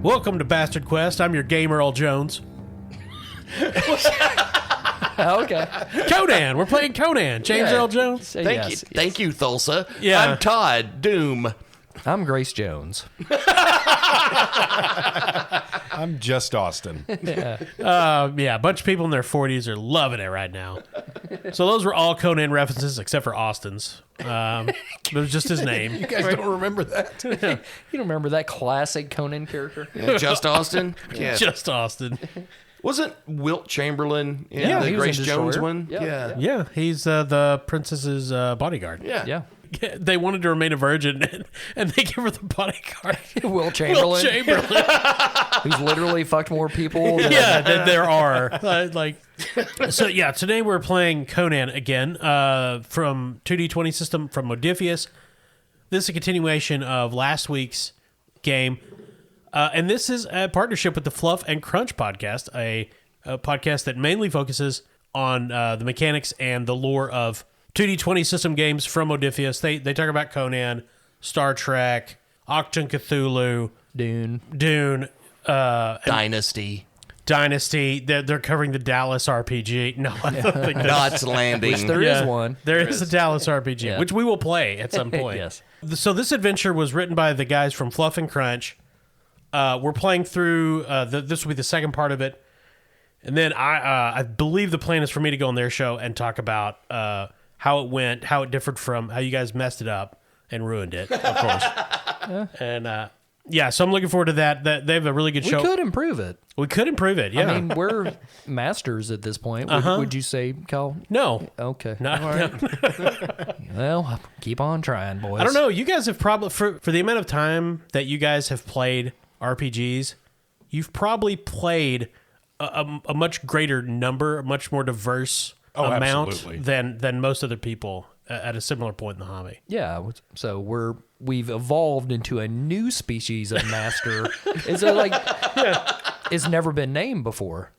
Welcome to Bastard Quest. I'm your gamer, Earl Jones. Okay. Conan. We're playing Conan. James Earl Jones. Thank you, Thulsa. Yeah. I'm Todd Doom. I'm Grace Jones. I'm just Austin. A bunch of people in their 40s are loving it right now. So those were all Conan references except for Austin's. It was just his name. You guys don't remember that? You don't remember that classic Conan character? Just Austin? Yeah. Just Austin. Wasn't Wilt Chamberlain in Yeah, the he was Grace in Jones Destroyer. one? Yeah. Yeah, he's the princess's bodyguard. Yeah. Yeah. They wanted to remain a virgin, and they give her the bodyguard. Will Chamberlain, Will Chamberlain. who's literally fucked more people than Than there are. Today we're playing Conan again from 2D20 system from Modiphius. This is a continuation of last week's game. And this is a partnership with the Fluff N Crunch podcast, a podcast that mainly focuses on the mechanics and the lore of 2D20 system games from Modiphius. They talk about Conan, Star Trek, Octon Cthulhu, Dune, Dynasty. Dynasty. They're covering the Dallas RPG. No, I don't think that's... Knots Landing. Which there is one. There is a Dallas RPG, which we will play at some point. Yes. So this adventure was written by the guys from Fluff N Crunch. We're playing through... this will be the second part of it. And then I believe the plan is for me to go on their show and talk about how it went, how it differed from how you guys messed it up and ruined it, of course. And so I'm looking forward to that. They have a really good show. We could improve it. We could improve it, yeah. I mean, we're masters at this point. Would you say, Kyle? No. Okay. No. All right. Well, keep on trying, boys. I don't know. You guys have probably, for the amount of time that you guys have played RPGs, you've probably played a much greater number, a much more diverse amount absolutely. than most other people at a similar point in the hobby. Yeah, so we've evolved into a new species of master. It's never been named before.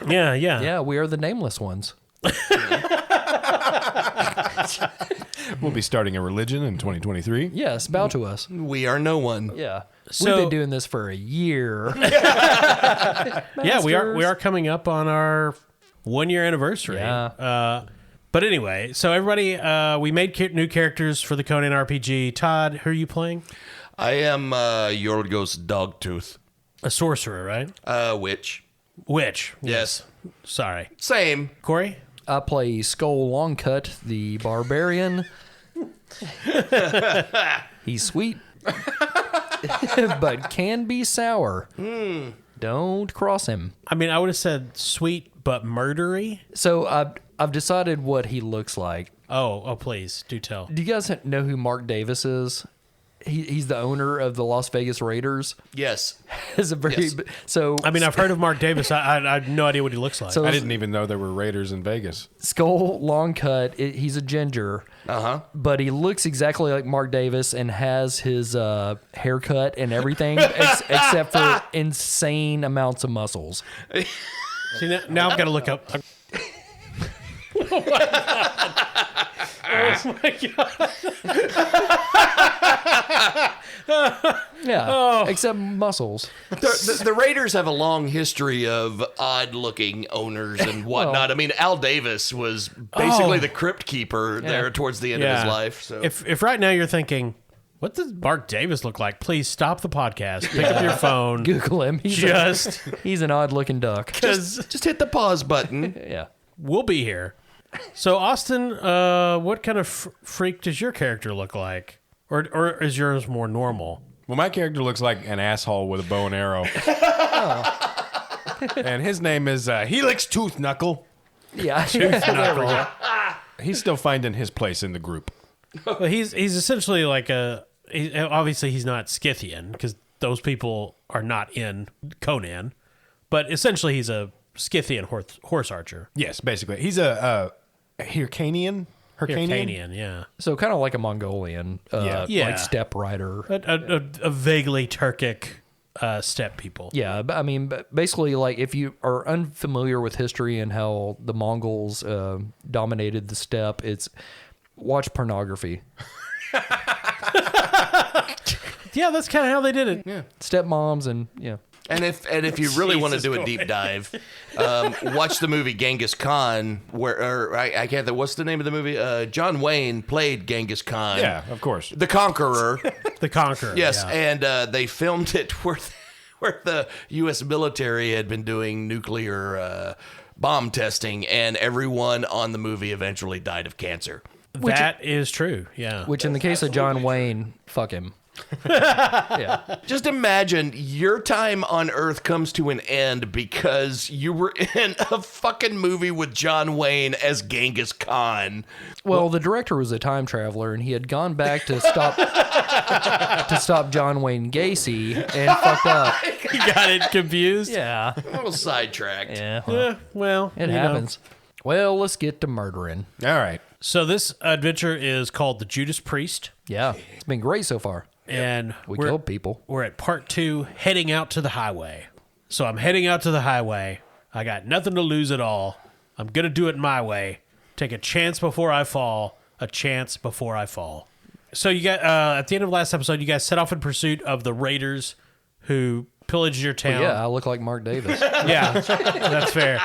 Yeah. Yeah, we are the nameless ones. We'll be starting a religion in 2023. Yes, bow to us. We are no one. Yeah. So- We've been doing this for a year. Yeah, we are coming up on our 1-year anniversary. Yeah. But anyway, so everybody, we made new characters for the Conan RPG. Todd, who are you playing? I am Yorgos Dogtooth. A sorcerer, right? Witch. Witch. Yes. Sorry. Same. Corey? I play Skol Longcut, the barbarian. He's sweet, but can be sour. Don't cross him. I mean, I would have said sweet but murdery. So I've decided what he looks like. Oh, please do tell. Do you guys know who Mark Davis is? He's the owner of the Las Vegas Raiders. Yes. Is a very Yes. so. I mean, I've heard of Mark Davis. I have no idea what he looks like. So- I didn't even know there were Raiders in Vegas. Skol Longcut. He's a ginger. But he looks exactly like Mark Davis and has his haircut and everything, except for insane amounts of muscles. See, now I've got to look up. Oh my god! Yeah, except muscles. The Raiders have a long history of odd-looking owners and whatnot. I mean, Al Davis was basically the crypt keeper there towards the end of his life. So If right now you're thinking, what does Mark Davis look like? Please stop the podcast. Pick up your phone. Google him. He's an odd-looking duck. just hit the pause button. Yeah. We'll be here. So, Austin, what kind of freak does your character look like? Or is yours more normal? Well, my character looks like an asshole with a bow and arrow. And his name is Helix Toothknuckle. Yeah. There we go. He's still finding his place in the group. Well, he's essentially like obviously he's not Scythian, because those people are not in Conan. But essentially he's a Scythian horse archer. Yes, basically. He's a Hyrcanian? Hyrcanian, yeah. So kind of like a Mongolian, Yeah. like steppe rider. A vaguely Turkic steppe people. Yeah, but I mean, basically, like if you are unfamiliar with history and how the Mongols dominated the steppe, it's watch pornography. Yeah, that's kind of how they did it. Yeah. Stepmoms and yeah. And if you really want to Jesus do a deep dive, watch the movie Genghis Khan. I can't think. What's the name of the movie? John Wayne played Genghis Khan. Yeah, of course. The Conqueror. The Conqueror. Yes, yeah. and they filmed it where the U.S. military had been doing nuclear bomb testing, and everyone on the movie eventually died of cancer. That is true. Yeah. Which in the case of John Wayne, fuck him. Yeah. Just imagine your time on Earth comes to an end because you were in a fucking movie with John Wayne as Genghis Khan. Well, the director was a time traveler, and he had gone back to stop John Wayne Gacy and fucked up. You got it confused? Yeah. A little sidetracked. Yeah. Well, It happens. Well, let's get to murdering. All right. So this adventure is called the Judas Priest. Yeah. It's been great so far. And We killed people. We're at part 2, heading out to the highway. So I'm heading out to the highway. I got nothing to lose at all. I'm going to do it my way. Take a chance before I fall. A chance before I fall. So you got at the end of last episode, you guys set off in pursuit of the raiders who pillaged your town. Yeah, I look like Mark Davis. Yeah, that's fair.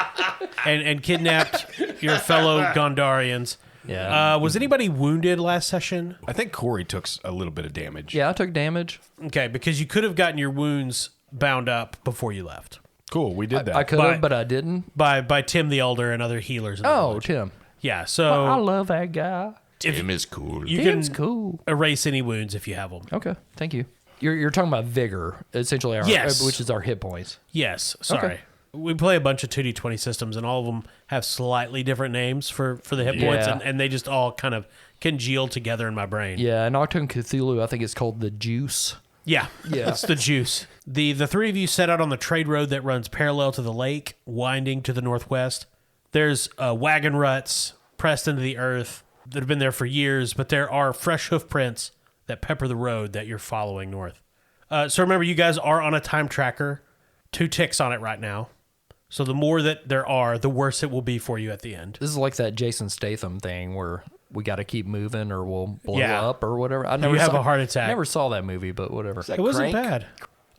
And kidnapped your fellow Gondarians. Yeah. Was anybody wounded last session? I think Corey took a little bit of damage. Yeah, I took damage. Okay, because you could have gotten your wounds bound up before you left Cool, we did that. I could But- have, but I didn't. by Tim the Elder and other healers. In the Oh, village. Tim. Yeah. I So love that guy. Tim is cool. you Tim's can cool. erase any wounds if you have them. Okay, thank you. You're talking about vigor, essentially, Yes. which is our hit points. Yes. Sorry. Okay. We play a bunch of 2D20 systems, and all of them have slightly different names for the hit points, Yeah. and they just all kind of congeal together in my brain. Yeah, in Octone Cthulhu, I think it's called the Juice. Yeah, Yeah. it's the juice. The three of you set out on the trade road that runs parallel to the lake, winding to the northwest. There's wagon ruts pressed into the earth that have been there for years, but there are fresh hoof prints that pepper the road that you're following north. So remember, you guys are on a time tracker, 2 ticks on it right now. So the more that there are, the worse it will be for you at the end. This is like that Jason Statham thing where we got to keep moving or we'll blow Yeah. up or whatever. I You have a heart attack. Never saw that movie, but whatever. that It wasn't Crank?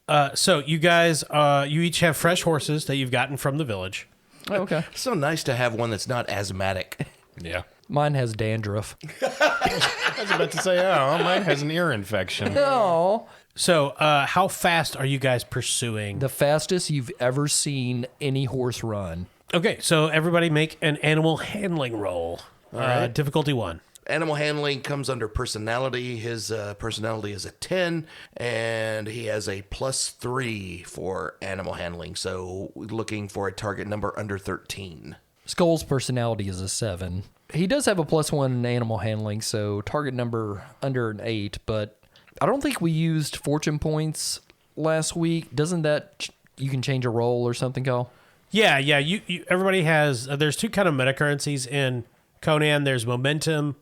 bad. So you guys, you each have fresh horses that you've gotten from the village. Oh, okay. So nice to have one that's not asthmatic. Yeah. Mine has dandruff. I was about to say, oh, mine has an ear infection. Oh. So how fast are you guys pursuing? The fastest you've ever seen any horse run. Okay, so everybody make an animal handling roll. Difficulty 1. Animal handling comes under personality. His personality is a 10, and he has a +3 for animal handling. So we're looking for a target number under 13. Skol's personality is a 7. He does have a +1 in animal handling, so target number under an 8, but I don't think we used fortune points last week. Doesn't that you can change a roll or something, Kyle? Yeah. You everybody has. There's 2 kind of meta currencies in Conan. There's momentum,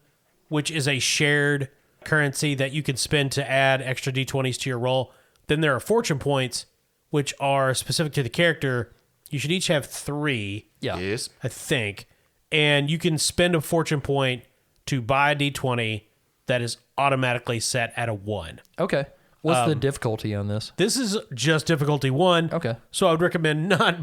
which is a shared currency that you can spend to add extra d20s to your roll. Then there are fortune points, which are specific to the character. You should each have 3. Yeah. Yes. I think. And you can spend a fortune point to buy a d20 that is automatically set at a 1. Okay. What's the difficulty on this? This is just difficulty 1. Okay. So I would recommend not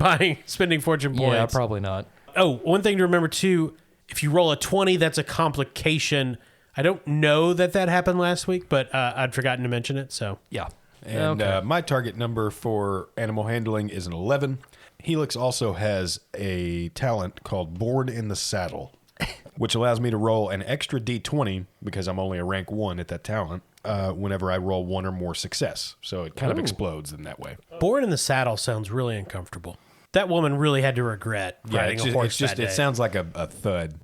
spending fortune points. Yeah, probably not. Oh, one thing to remember too, if you roll a 20, that's a complication. I don't know that happened last week, but I'd forgotten to mention it, so. Yeah. And my target number for animal handling is an 11. Helix also has a talent called Born in the Saddle, which allows me to roll an extra d20 because I'm only a rank 1 at that talent whenever I roll 1 or more success. So it kind of explodes in that way. Born in the Saddle sounds really uncomfortable. That woman really had to regret riding a horse that day. It sounds like a thud.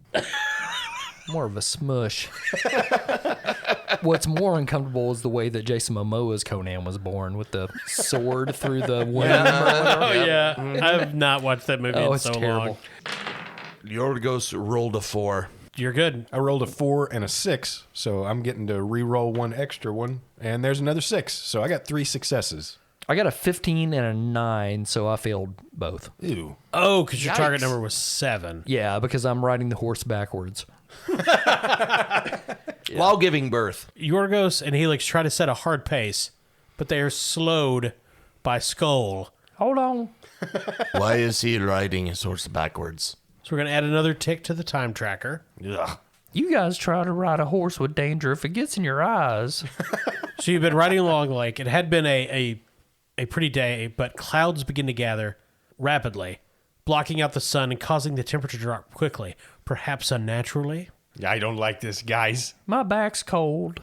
More of a smush. What's more uncomfortable is the way that Jason Momoa's Conan was born with the sword through the womb. Oh, yeah. I have not watched that movie Oh, in it's so terrible. long. Yorgos rolled a 4. You're good. I rolled a 4 and a 6, so I'm getting to re-roll 1 extra one, and there's another 6, so I got 3 successes. I got a 15 and a 9, so I failed both. Ew. Oh, because your target Yikes. number was 7. Yeah, because I'm riding the horse backwards. While giving birth. Yorgos and Helix try to set a hard pace, but they are slowed by Skol. Hold on. Why is he riding his horse backwards? So we're going to add another tick to the time tracker. Ugh. You guys try to ride a horse with danger if it gets in your eyes. So you've been riding along like it had been a pretty day, but clouds begin to gather rapidly, blocking out the sun and causing the temperature to drop quickly, perhaps unnaturally. I don't like this, guys. My back's cold.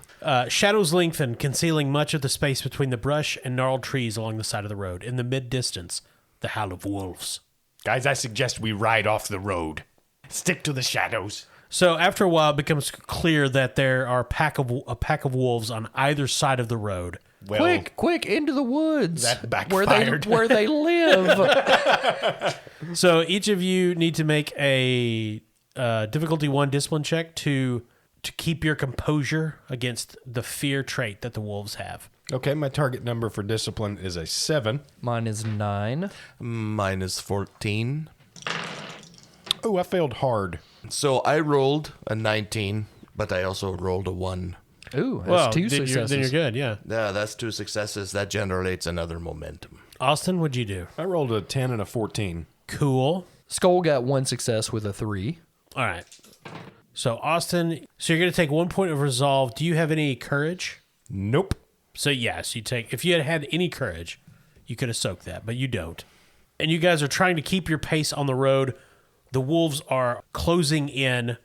Shadows lengthen, concealing much of the space between the brush and gnarled trees along the side of the road. In the mid-distance, the howl of wolves. Guys, I suggest we ride off the road. Stick to the shadows. So after a while, it becomes clear that there are a pack of wolves on either side of the road. Well, Quick, into the woods. That backfired. Where they live. So each of you need to make a difficulty 1 discipline check to keep your composure against the fear trait that the wolves have. Okay, my target number for discipline is a 7. Mine is 9. Mine is 14. Oh, I failed hard. So I rolled a 19, but I also rolled a 1. Ooh, that's 2 successes. Then you're good, yeah. Yeah, that's 2 successes. That generates another momentum. Austin, what'd you do? I rolled a 10 and a 14. Cool. Skol got 1 success with a 3. All right. So Austin, you're going to take 1 point of resolve. Do you have any courage? Nope. So yes, if you had any courage, you could have soaked that, but you don't. And you guys are trying to keep your pace on the road. The wolves are closing in,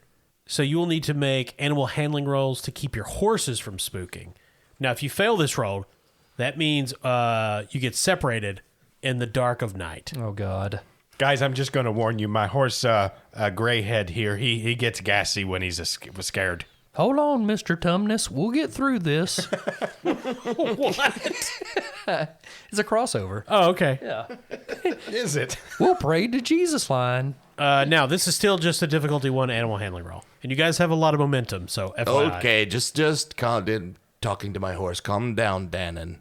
so you will need to make animal handling rolls to keep your horses from spooking. Now, if you fail this roll, that means you get separated in the dark of night. Oh, God. Guys, I'm just going to warn you. My horse, Greyhead here, he gets gassy when he's scared. Hold on, Mr. Tumnus. We'll get through this. What? It's a crossover. Oh, okay. Yeah. Is it? We'll pray to Jesus line. Now, this is still just a difficulty 1 animal handling roll. And you guys have a lot of momentum, so FYI. Okay, just talking to my horse. Calm down, Dannon.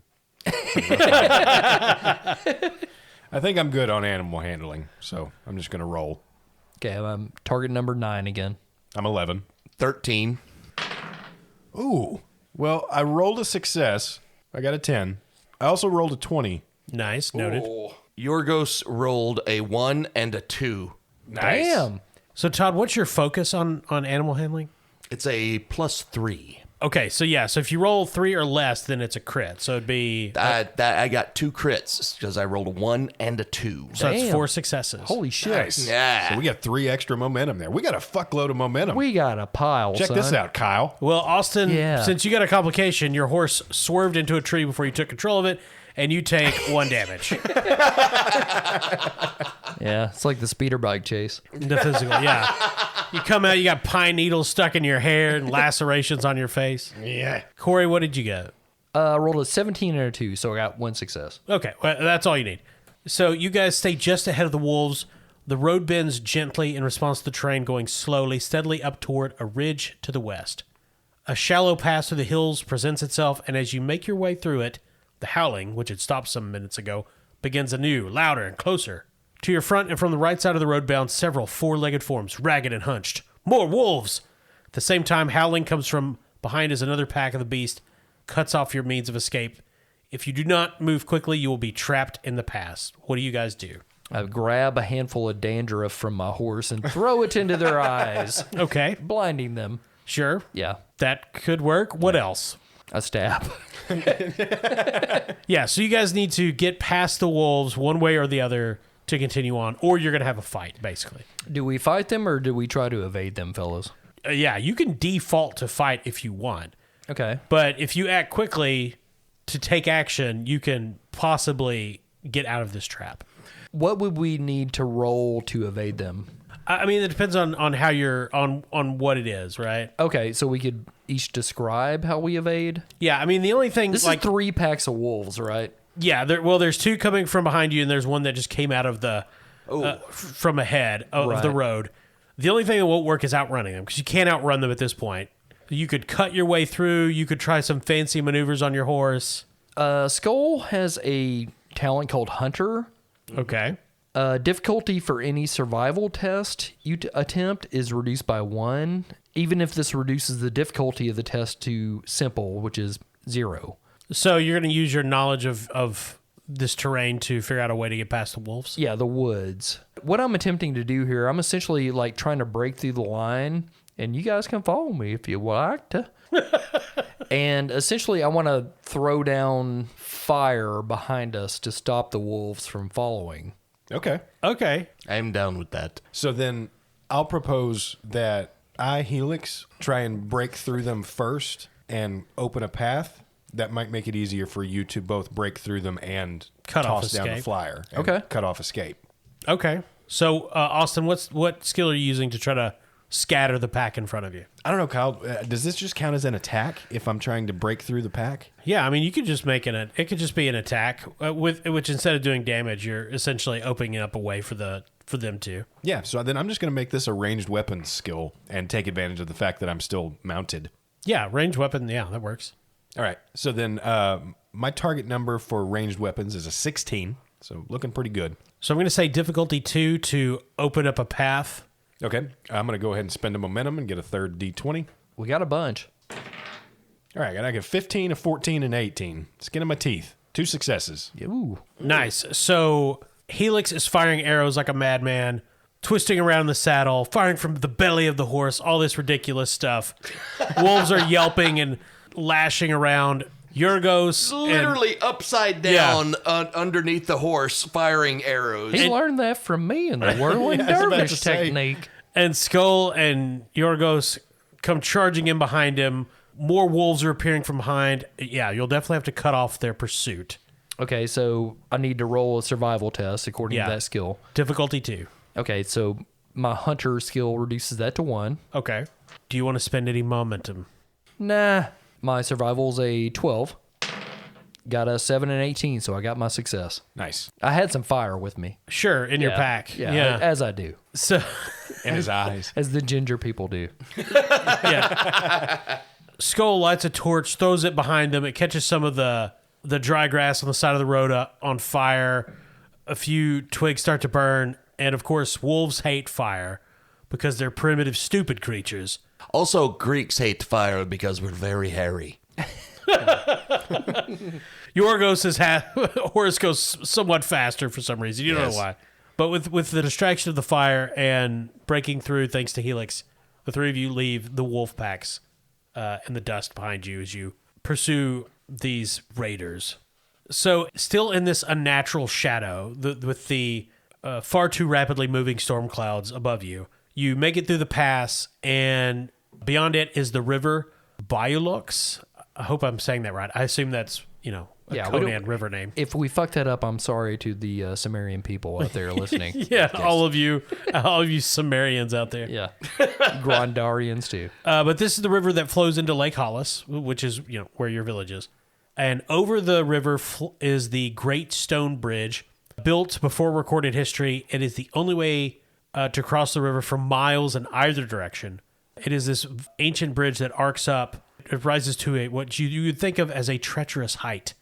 I think I'm good on animal handling, so I'm just going to roll. Okay, I'm target number 9 again. I'm 11. 13. Ooh. Well, I rolled a success. I got a 10. I also rolled a 20. Nice, noted. Yorgos rolled a 1 and a 2. Nice. Damn. So, Todd, what's your focus on animal handling? It's a +3. Okay, so if you roll 3 or less, then it's a crit. So it'd be... I got 2 crits because I rolled a 1 and a 2. So that's Damn. 4 successes. Holy shit. Nice. Yeah. So we got 3 extra momentum there. We got a fuckload of momentum. We got a pile, Check son. this out, Kyle. Well, Austin, Yeah. since you got a complication, your horse swerved into a tree before you took control of it, and you take 1 damage. Yeah, it's like the speeder bike chase. The physical, yeah. You come out, you got pine needles stuck in your hair and lacerations on your face. Yeah. Corey, what did you get? I rolled a 17 and a 2, so I got 1 success. Okay, well, that's all you need. So you guys stay just ahead of the wolves. The road bends gently in response to the train going slowly, steadily up toward a ridge to the west. A shallow pass through the hills presents itself, and as you make your way through it, the howling, which had stopped some minutes ago, begins anew, louder and closer. To your front and from the right side of the road bound several 4-legged forms, ragged and hunched. More wolves! At the same time, howling comes from behind as another pack of the beast cuts off your means of escape. If you do not move quickly, you will be trapped in the pass. What do you guys do? I grab a handful of dandruff from my horse and throw it into their eyes, Okay, blinding them. sure. Yeah, That could work. What else? a stab. Yeah, so you guys need to get past the wolves one way or the other to continue on, or you're going to have a fight, basically. Do we fight them or do we try to evade them, fellas? Yeah, you can default to fight if you want, Okay. but if you act quickly to take action, you can possibly get out of this trap. What would we need to roll to evade them? I mean, it depends on how you're on what it is, right? Okay, so we could each describe how we evade. Yeah, I mean, the only thing This is 3 packs of wolves, right? yeah, there's 2 coming from behind you, and there's one that just came out of the from ahead of the Right. road. The only thing that won't work is outrunning them because you can't outrun them at this point. You could cut your way through. You could try some fancy maneuvers on your horse. Skol has a talent called Hunter. Okay. Difficulty for any survival test you attempt is reduced by 1, even if this reduces the difficulty of the test to simple, which is 0. So you're going to use your knowledge of this terrain to figure out a way to get past the wolves? Yeah, the woods. What I'm attempting to do here, I'm essentially like trying to break through the line, and you guys can follow me if you like to. And essentially, I want to throw down fire behind us to stop the wolves from following. Okay. Okay. I'm down with that. So then I'll propose that I, Helix, try and break through them first and open a path. That might make it easier for you to both break through them and Cut off toss down the escape. flyer. And Okay. Cut off escape. Okay. So, Austin, what skill are you using to try to scatter the pack in front of you? I don't know, Kyle. Does this just count as an attack if I'm trying to break through the pack? Yeah, I mean, you could just make it could just be an attack with which instead of doing damage, you're essentially opening up a way for them to. Yeah, so then I'm just going to make this a ranged weapons skill and take advantage of the fact that I'm still mounted. Yeah, ranged weapon. Yeah, that works. All right, so then my target number for ranged weapons is a 16, so looking pretty good. So I'm going to say difficulty 2 to open up a path. Okay, I'm going to go ahead and spend a momentum and get a third D20. We got a bunch. All right, I got 15, a 14, and 18. Skin of my teeth. 2 successes. Ooh. Nice. So Helix is firing arrows like a madman, twisting around the saddle, firing from the belly of the horse, all this ridiculous stuff. Wolves are yelping and lashing around. Yorgos Literally upside down underneath the horse, firing arrows. He learned that from me in the whirling I was about to dervish say. technique. and Skol and Yorgos come charging in behind him. More wolves are appearing from behind. Yeah, you'll definitely have to cut off their pursuit. Okay, so I need to roll a survival test according Yeah. to that skill. Difficulty 2. Okay, so my hunter skill reduces that to 1. Okay. Do you want to spend any momentum? Nah. My survival's a 12. Got a 7 and 18, so I got my success. Nice. I had some fire with me. Sure, in your pack. Yeah, as I do. So, In his eyes. As the ginger people do. yeah. Skol lights a torch, throws it behind them. It catches some of the dry grass on the side of the road on fire. A few twigs start to burn. And, of course, wolves hate fire because they're primitive, stupid creatures. Also, Greeks hate fire because we're very hairy. Yorgos' horse goes somewhat faster for some reason. You don't know why. But with the distraction of the fire and breaking through thanks to Helix, the three of you leave the wolf packs in the dust behind you as you pursue these raiders. So still in this unnatural shadow with the far too rapidly moving storm clouds above you, you make it through the pass, and beyond it is the river Bayulux. I hope I'm saying that right. I assume that's, a Conan river name. If we fuck that up, I'm sorry to the Sumerian people out there listening. Yeah, all of you Sumerians out there. Yeah. Grandarians too. But this is the river that flows into Lake Hollis, which is where your village is. And over the river is the Great Stone Bridge, built before recorded history. It is the only way to cross the river for miles in either direction. It is this ancient bridge that arcs up. It rises to what you would think of as a treacherous height,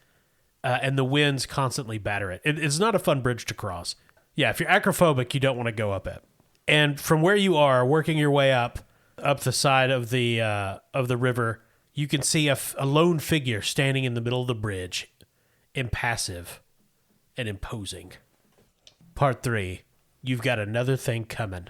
and the winds constantly batter it. It's not a fun bridge to cross. Yeah, if you're acrophobic, you don't want to go up it. And from where you are, working your way up the side of the river, you can see a lone figure standing in the middle of the bridge, impassive and imposing. Part 3. You've got another thing coming.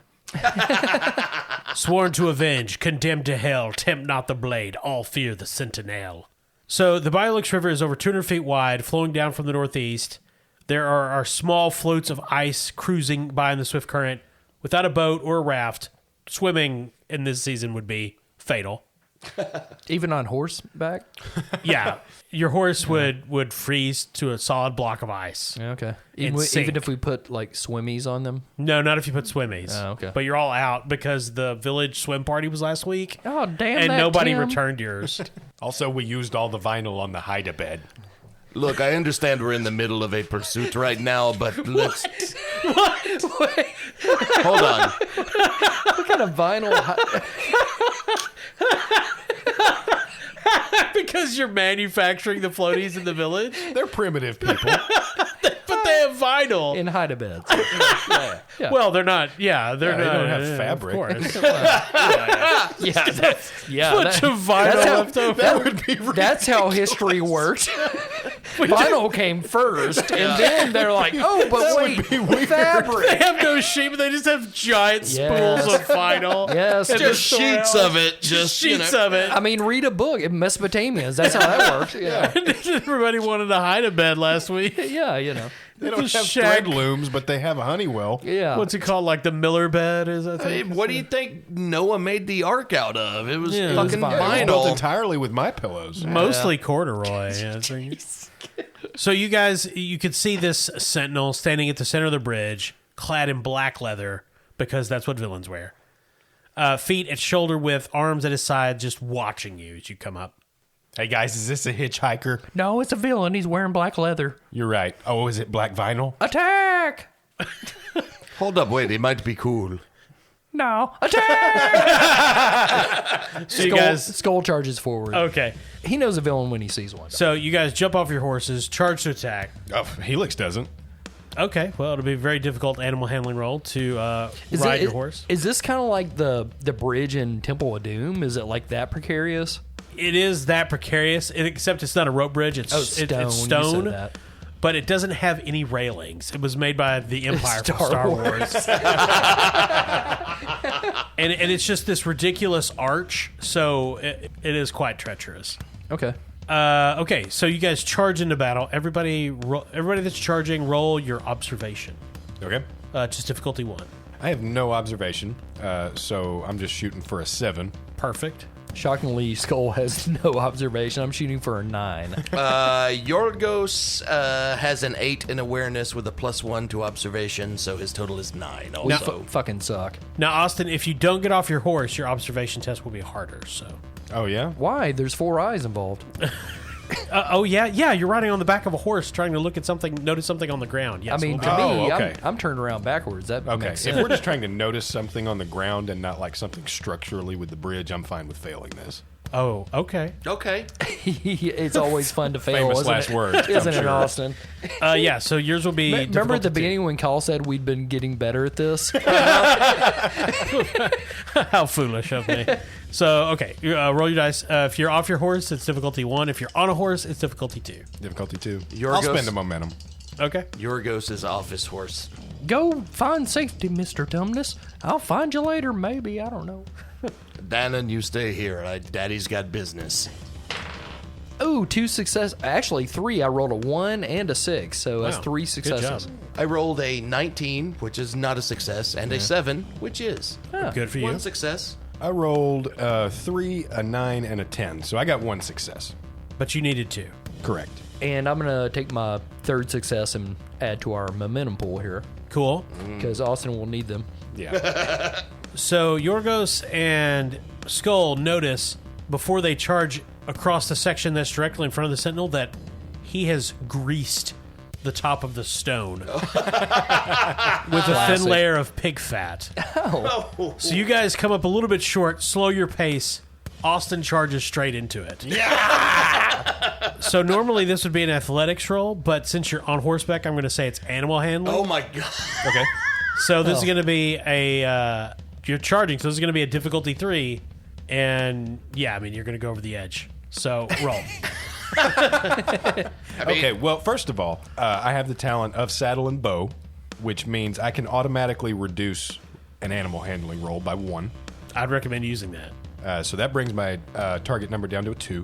Sworn to avenge, condemned to hell, tempt not the blade, all fear the sentinel. So the Bayulux River is over 200 feet wide, flowing down from the northeast. There are small floats of ice cruising by in the swift current. Without a boat or a raft, swimming in this season would be fatal. Even on horseback? Yeah, your horse would freeze to a solid block of ice. Okay. And sink. Even if we put like swimmies on them? No, not if you put swimmies. Oh, okay. But you're all out because the village swim party was last week. Oh, damn And that, nobody Tim. returned yours. Also, we used all the vinyl on the hide-a-bed. Look, I understand we're in the middle of a pursuit right now, but let's... Wait. Hold on. What kind of vinyl? Because you're manufacturing the floaties in the village? They're primitive people. But they have vinyl. in hide-a-beds. Yeah. Well, they're not. Yeah, they're They not. don't have fabric. Of course. Bunch of vinyl left over. That would be That's how history works. Vinyl came first, and then they're like, "Oh, but wait, fabric." They have no shape. They just have giant Yes. spools of vinyl. Yes, And Just the sheets soil. of it. Just Sheets of it. I mean, read a book in Mesopotamians. That's how that works. Yeah, Everybody wanted to hide a bed last week. yeah, you know. They don't The have shack. thread looms, but they have a Honeywell. Yeah. What's it called? Like the Miller bed? Is that Hey, thing? what do you think Noah made the ark out of? It was Yeah, it was fucking vinyl. It's built vinyl. entirely with my pillows. Mostly corduroy. Yeah, so you guys, you could see this sentinel standing at the center of the bridge, clad in black leather, because that's what villains wear. Feet at shoulder width, arms at his side, just watching you as you come up. Hey guys, is this a hitchhiker? No, it's a villain. He's wearing black leather. You're right. Oh, is it black vinyl? Attack! Hold up, wait, it might be cool. No, attack! So you guys, Skol charges forward. okay. He knows a villain when he sees one. So you guys jump off your horses, charge to attack. Oh, Helix doesn't. Okay, well, it'll be a very difficult animal handling roll to ride your horse. Is this kind of like the bridge in Temple of Doom? Is it like that precarious? It is that precarious, except it's not a rope bridge. It's Stone. it's You stone, said that. but it doesn't have any railings. It was made by the Empire from Star Star Wars. and it's just this ridiculous arch, so it is quite treacherous. Okay. Okay, so you guys charge into battle. Everybody that's charging, roll your observation. Okay. Just difficulty 1. I have no observation, so I'm just shooting for a 7. Perfect. Shockingly, Skol has no observation. I'm shooting for a 9. Yorgos has an 8 in awareness with a +1 to observation, so his total is 9 also. Fucking suck. Now, Austin, if you don't get off your horse, your observation test will be harder. So, Oh, yeah? Why? There's 4 eyes involved. yeah, you're riding on the back of a horse, trying to look at something, notice something on the ground. Yes, I mean, we'll to do Oh, me, okay. I'm turned around backwards. That Okay. makes If sense. we're just trying to notice something on the ground and not like something structurally with the bridge, I'm fine with failing this. Oh, okay. Okay. It's always fun to fail, Famous isn't last it? words, I'm Isn't it, sure. Austin? Yeah, so yours will be. Remember at difficult the to- beginning when Carl said we'd been getting better at this? How foolish of me. So, okay, roll your dice. If you're off your horse, it's difficulty 1. If you're on a horse, it's difficulty 2. Difficulty 2. Yorgos- I'll spend the momentum. Okay. Yorgos is off his horse. Go find safety, Mr. Dumbness. I'll find you later, maybe. I don't know. Dannon, you stay here. Daddy's got business. Ooh, 2 success. Actually, 3. I rolled a 1 and a 6, so that's Wow. 3 Good successes. job. I rolled a 19, which is not a success, and a 7, which is. Good for you. One success. I rolled 3, a 9, and a 10, so I got 1 success. But you needed 2. Correct. And I'm going to take my 3rd success and add to our momentum pool here, Cool. because Austin will need them. Yeah. So Yorgos and Skol notice before they charge across the section that's directly in front of the sentinel that he has greased the top of the stone with a thin layer of pig fat. Oh. So you guys come up a little bit short, slow your pace. Austin charges straight into it. Yeah. So normally this would be an athletics roll, but since you're on horseback, I'm going to say it's animal handling. Oh my god. Okay. So this is going to be a you're charging, so this is going to be a difficulty 3, and yeah, I mean you're going to go over the edge. So roll. Okay, well, first of all, I have the talent of saddle and bow, which means I can automatically reduce an animal handling roll by 1. I'd recommend using that. So that brings my target number down to a 2.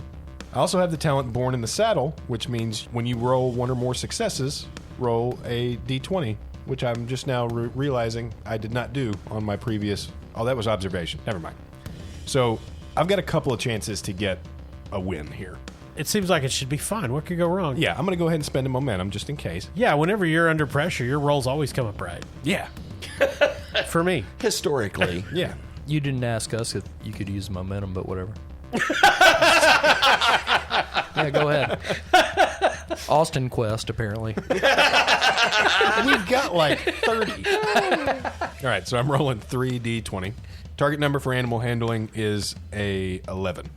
I also have the talent born in the saddle, which means when you roll 1 or more successes, roll a d20, which I'm just now realizing I did not do on my previous... Oh, that was observation. Never mind. So I've got a couple of chances to get a win here. It seems like it should be fine. What could go wrong? Yeah, I'm going to go ahead and spend a momentum just in case. Yeah, whenever you're under pressure, your rolls always come up right. Yeah. For me. Historically. Yeah. You didn't ask us if you could use momentum, but whatever. Yeah, go ahead. Austin Quest, apparently. We've got like 30. All right, so I'm rolling 3d20. Target number for animal handling is a 11.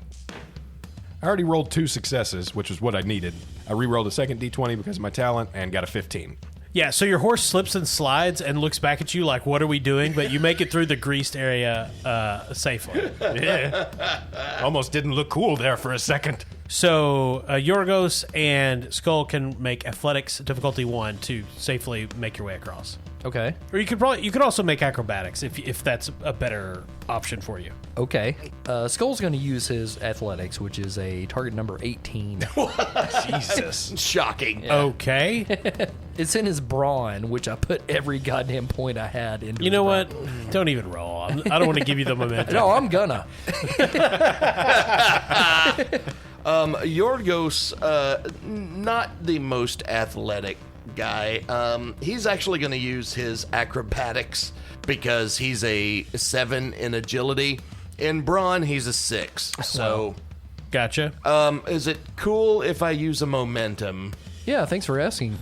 I already rolled 2 successes, which is what I needed. I re-rolled a second d20 because of my talent and got a 15. Yeah, so your horse slips and slides and looks back at you like, what are we doing? But you make it through the greased area safely. Yeah. Almost didn't look cool there for a second. So Yorgos and Skol can make athletics difficulty 1 to safely make your way across. Okay. Or you could also make acrobatics if that's a better option for you. Okay. Skull's going to use his athletics, which is a target number 18. Jesus. Shocking. Okay. It's in his brawn, which I put every goddamn point I had into. You know his what? brawn. Don't even roll. I don't want to give you the momentum. No, I'm gonna. Yorgos, not the most athletic guy. He's actually going to use his acrobatics because he's a 7 in agility. In brawn, he's a 6. So, Gotcha. is it cool if I use a momentum? Yeah, thanks for asking,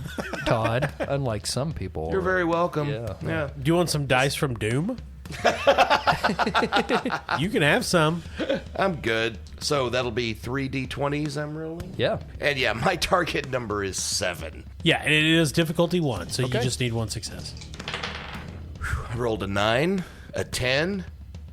Todd. Unlike some people. You're very welcome. Yeah. Do you want some dice from Doom? You can have some. I'm good. So that'll be 3d20s I'm rolling? Yeah. And yeah, my target number is 7. Yeah, and it is difficulty 1, so Okay. you just need 1 success. I rolled a 9, a 10,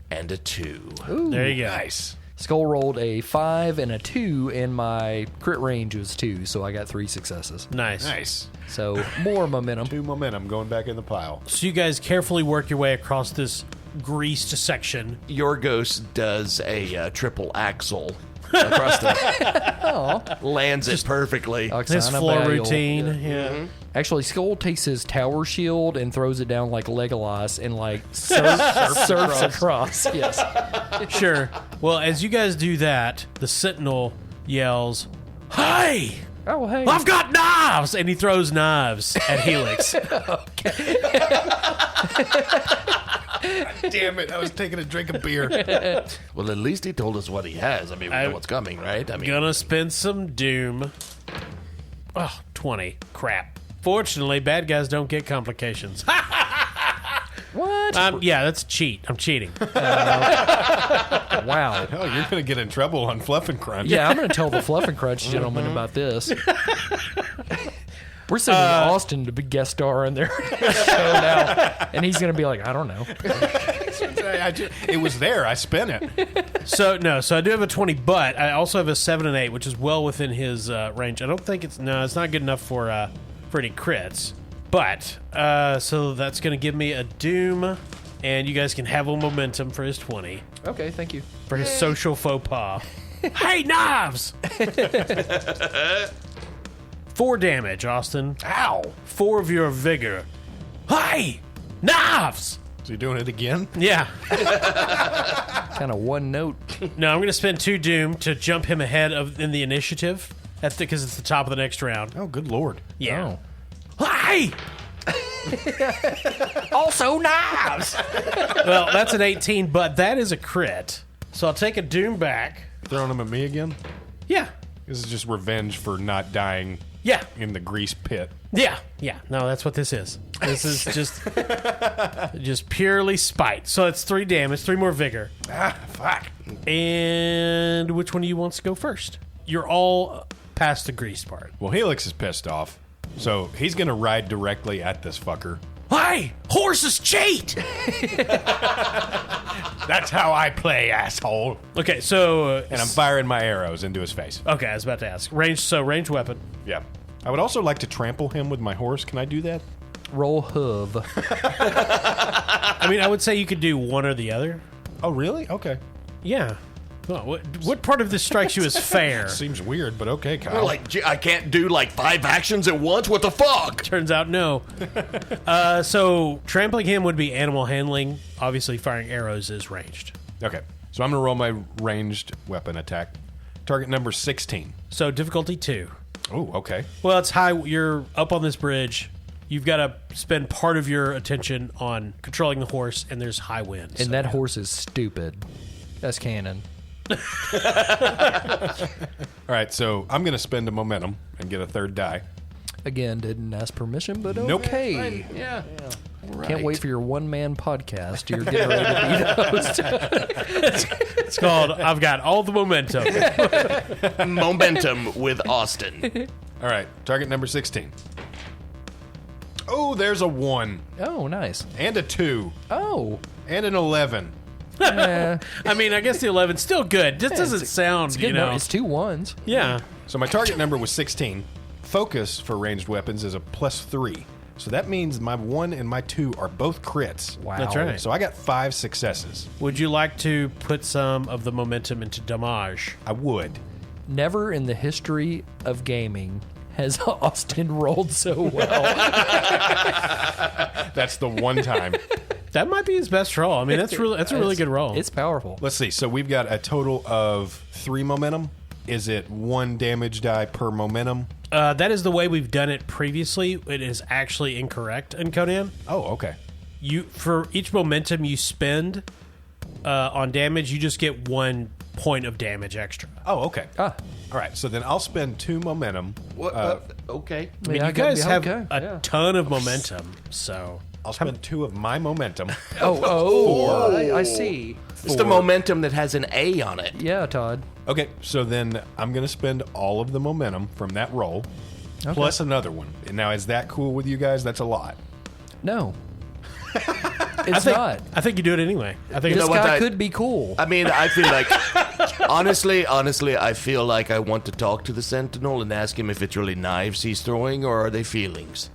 and a 2. Ooh. There you go. Nice. Skull rolled a 5 and a 2, and my crit range was 2, so I got 3 successes. Nice. Nice. So more momentum. 2 momentum going back in the pile. So you guys carefully work your way across this greased section. Yorgos does a triple axle across the... Lands it perfectly. His Oksana floor Bale. routine. Yeah. Actually, Skull takes his tower shield and throws it down like Legolas and like surfs across. Yes. Sure. Well, as you guys do that, the Sentinel yells, "Hey! Oh, hey. I've got knives!" And he throws knives at Helix. Damn it. I was taking a drink of beer. Well, at least he told us what he has. I mean, we know what's coming, right? I mean, Gonna spend some doom. Oh, 20. Crap. Fortunately, bad guys don't get complications. What? Yeah, that's a cheat. I'm cheating. Wow. Oh, you're going to get in trouble on Fluff N Crunch. Yeah, I'm going to tell the Fluff and Crunch gentleman about this. We're sending Austin to be guest star in their show now, and he's going to be like, I don't know. It was there. I spent it. So I do have a 20, but I also have a 7 and 8, which is well within his range. I don't think it's not good enough for any crits. But, so that's going to give me a doom, and you guys can have a momentum for his 20. Okay, thank you. For his social faux pas. Hey, knives! 4 damage, Austin. Ow. 4 of your vigor. Hey, knives! Is he doing it again? Yeah. Kind of one note. No, I'm going to spend 2 doom to jump him ahead in the initiative. That's because it's the top of the next round. Oh, good Lord. Yeah. Hey! Also knives! Well, that's an 18, but that is a crit. So I'll take a doom back. Throwing him at me again? Yeah. This is just revenge for not dying Yeah. in the grease pit. Yeah. Yeah. No, that's what this is. This is just purely spite. So it's 3 damage, 3 more vigor. Ah, fuck. And which one do you want to go first? You're all past the grease part. Well, Helix is pissed off, so he's going to ride directly at this fucker. Hey, horses cheat! That's how I play, asshole. Okay, so And I'm firing my arrows into his face. okay, I was about to ask. Range weapon. Yeah. I would also like to trample him with my horse. Can I do that? Roll hoof. I mean, I would say you could do one or the other. Oh, really? Okay. Yeah. Well, what part of this strikes you as fair? Seems weird, but okay, Kyle. like, gee, I can't do like 5 actions at once? What the fuck? Turns out no. So trampling him would be animal handling. Obviously, firing arrows is ranged. Okay. So I'm going to roll my ranged weapon attack. Target number 16. So difficulty 2. Oh, okay. Well, it's high. You're up on this bridge. You've got to spend part of your attention on controlling the horse, and there's high winds. And that horse is stupid. That's canon. All right, so I'm going to spend a momentum and get a 3rd die. Again, didn't ask permission, but Nope. okay. Yeah. Can't wait for your one-man podcast. You're getting ready to be the host. It's called I've Got All the Momentum. Momentum with Austin. All right, target number 16. Oh, there's a 1 Oh, nice. and a 2 Oh. and an 11. Eh, I mean, I guess the 11's still good. This doesn't sound, it's good. It's 2 1s. Yeah. So my target number was 16. Focus for ranged weapons is a +3. So that means my 1 and my 2 are both crits. Wow. That's right. So I got 5 successes. Would you like to put some of the momentum into damage? I would. Never in the history of gaming has Austin rolled so well. That's the one time. That might be his best roll. I mean, that's a really good roll. It's powerful. Let's see. So we've got a total of 3 momentum. Is it 1 damage die per momentum? That is the way we've done it previously. It is actually incorrect in Conan. Oh, okay. For each momentum you spend on damage, you just get 1 point of damage extra. Oh, okay. Ah. All right. So then I'll spend 2 momentum. Okay. I mean, Yeah, you guys have okay, a yeah. ton of momentum, so I'll spend 2 of my momentum. I see. It's the momentum that has an A on it. Yeah, Todd. Okay, so then I'm going to spend all of the momentum from that roll, plus another one. Now, is that cool with you guys? That's a lot. No. It's not. I think you do it anyway. I think This know what, guy I- could be cool. I mean, I feel like, honestly, I feel like I want to talk to the Sentinel and ask him if it's really knives he's throwing or are they feelings.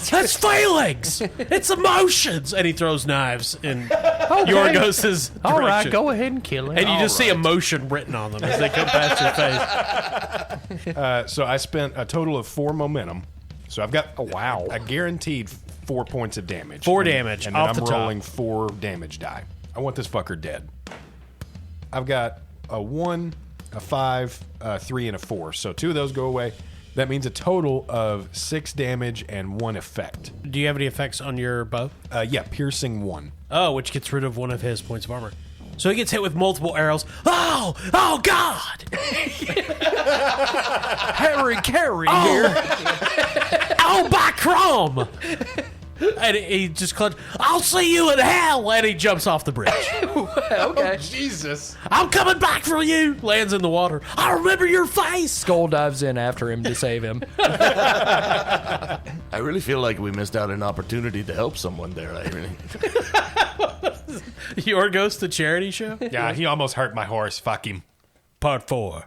that's feelings. It's emotions, and he throws knives in Yorgos' direction. All right, go ahead and kill him. And you just see emotion written on them as they come past your face. So I spent a total of 4 momentum. So I've got wow. a guaranteed 4 points of damage. 4 damage and then off I'm the top. rolling 4 damage die. I want this fucker dead. I've got a 1, a 5, a 3, and a 4. So 2 of those go away. That means a total of 6 damage and 1 effect. Do you have any effects on your bow? Yeah, piercing 1. Oh, which gets rid of one of his points of armor. So he gets hit with multiple arrows. Oh God! Harry Carey here. Oh, by chrome! And he just clutches, I'll see you in hell! And he jumps off the bridge. Okay. Jesus. I'm coming back for you! Lands in the water. I remember your face! Skol dives in after him to save him. I really feel like we missed out an opportunity to help someone there. I really. Yorgos, the charity show? Yeah, he almost hurt my horse. Fuck him. Part 4.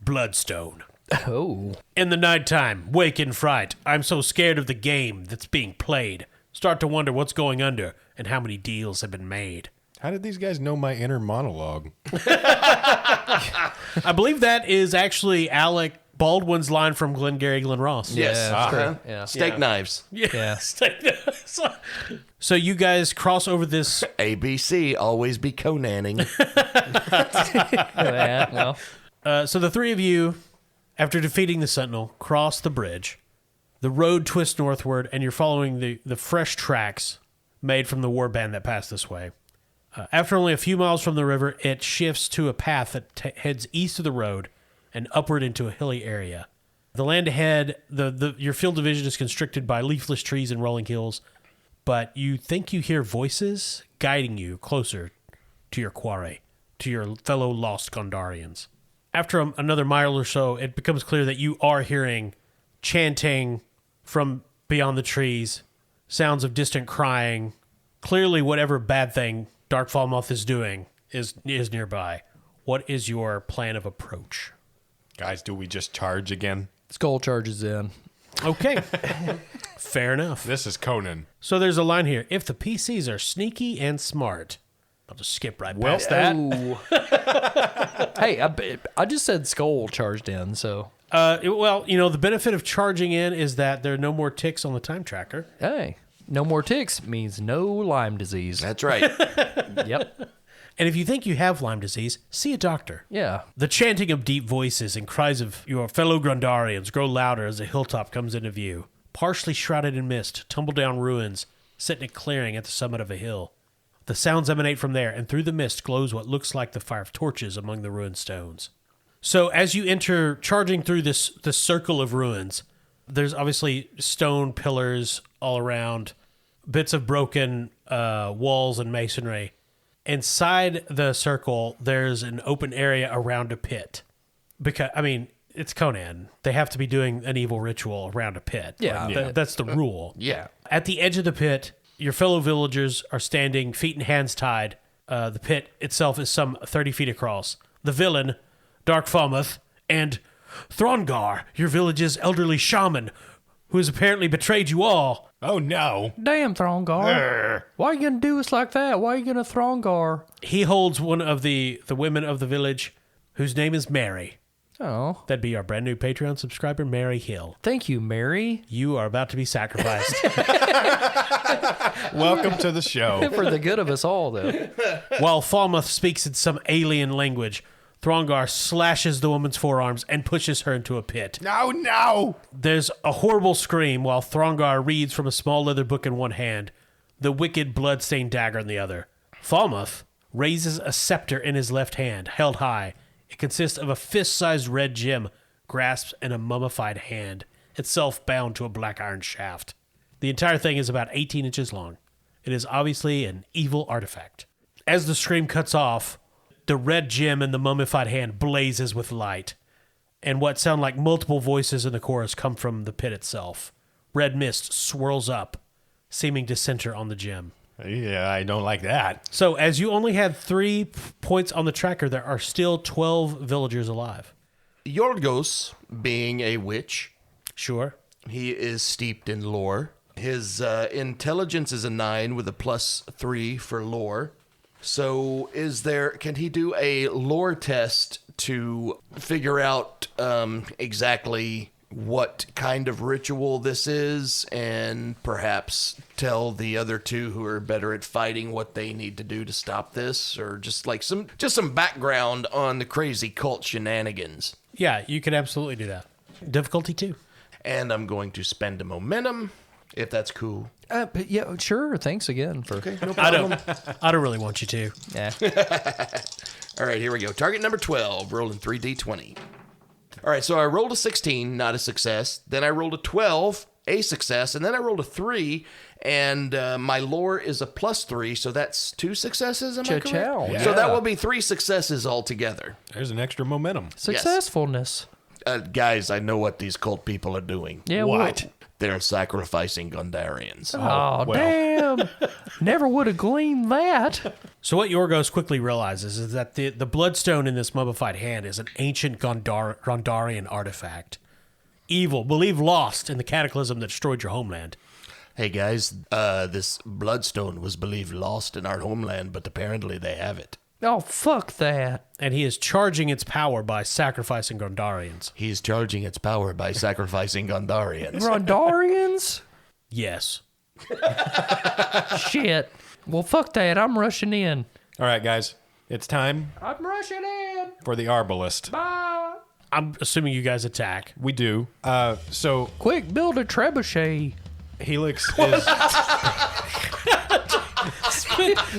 Bloodstone. Oh. In the nighttime, wake in fright. I'm so scared of the game that's being played. Start to wonder what's going under and how many deals have been made. How did these guys know my inner monologue? I believe that is actually Alec Baldwin's line from Glengarry Glen Ross. Yes. that's true. Yeah. Steak knives. Yeah. So you guys cross over this. ABC, always be Conaning. Yeah, well. So the three of you, after defeating the Sentinel, cross the bridge. The road twists northward, and you're following the fresh tracks made from the warband that passed this way. After only a few miles from the river, it shifts to a path that heads east of the road and upward into a hilly area. The land ahead, your field of vision is constricted by leafless trees and rolling hills, but you think you hear voices guiding you closer to your quarry, to your fellow lost Gondarians. After another mile or so, it becomes clear that you are hearing chanting from beyond the trees, sounds of distant crying. Clearly, whatever bad thing Dark Fallmoth is doing is nearby. What is your plan of approach? Guys, do we just charge again? Skol charges in. Okay. Fair enough. This is Conan. So there's a line here. If the PCs are sneaky and smart, I'll just skip right past that. Ooh. Hey, I just said Skol charged in, so. The benefit of charging in is that there are no more ticks on the time tracker. Hey, no more ticks means no Lyme disease. That's right. Yep. And if you think you have Lyme disease, see a doctor. Yeah. The chanting of deep voices and cries of your fellow Grundarians grow louder as a hilltop comes into view. Partially shrouded in mist, tumble-down ruins sit in a clearing at the summit of a hill. The sounds emanate from there, and through the mist glows what looks like the fire of torches among the ruined stones. So as you enter, charging through this circle of ruins, there's obviously stone pillars all around, bits of broken walls and masonry. Inside the circle, there's an open area around a pit. Because, I mean, it's Conan. They have to be doing an evil ritual around a pit. Yeah. That's the rule. Yeah. At the edge of the pit, your fellow villagers are standing, feet and hands tied. The pit itself is some 30 feet across. The villain, Dark Falmouth, and Throngar, your village's elderly shaman, who has apparently betrayed you all. Oh, no. Damn, Throngar. Why are you going to do us like that? Why are you going to Throngar? He holds one of the women of the village, whose name is Mary. Oh. That'd be our brand new Patreon subscriber, Mary Hill. Thank you, Mary. You are about to be sacrificed. Welcome to the show. For the good of us all, though. While Falmouth speaks in some alien language, Throngar slashes the woman's forearms and pushes her into a pit. No. There's a horrible scream while Throngar reads from a small leather book in one hand, the wicked blood-stained dagger in the other. Falmouth raises a scepter in his left hand, held high. It consists of a fist-sized red gem grasped in a mummified hand, itself bound to a black iron shaft. The entire thing is about 18 inches long. It is obviously an evil artifact. As the scream cuts off, the red gem in the mummified hand blazes with light, and what sound like multiple voices in the chorus come from the pit itself. Red mist swirls up, seeming to center on the gem. Yeah, I don't like that. So, as you only had 3 points on the tracker, there are still 12 villagers alive. Yorgos, being a witch, Sure. he is steeped in lore. His intelligence is a 9 with a +3 for lore. So can he do a lore test to figure out exactly what kind of ritual this is, and perhaps tell the other two who are better at fighting what they need to do to stop this, or just some background on the crazy cult shenanigans? Yeah, you can absolutely do that. Difficulty 2. And I'm going to spend a momentum, if that's cool. But yeah, sure. Thanks again for. Okay, no problem. I don't really want you to. Yeah. All right, here we go. Target number 12, rolling 3d20. All right, so I rolled a 16, not a success. Then I rolled a 12, a success. And then I rolled a 3, and my lore is a +3, so that's 2 successes, am I correct? Cha-chow. So that will be 3 successes altogether. There's an extra momentum. Successfulness. Guys, I know what these cult people are doing. Yeah. What? They're sacrificing Gundarians. Oh, well. damn. Never would have gleaned that. So what Yorgos quickly realizes is that the bloodstone in this mummified hand is an ancient Gondarian artifact. Evil, believed lost in the cataclysm that destroyed your homeland. Hey, guys, this bloodstone was believed lost in our homeland, but apparently they have it. Oh, fuck that. And he is charging its power by sacrificing Gondarians. He's charging its power by sacrificing Gondarians. Rondarians? Yes. Shit. Well, fuck that. I'm rushing in. All right, guys. It's time I'm rushing in. for the Arbalist. Bye. I'm assuming you guys attack. We do. So Quick, build a trebuchet. Helix is...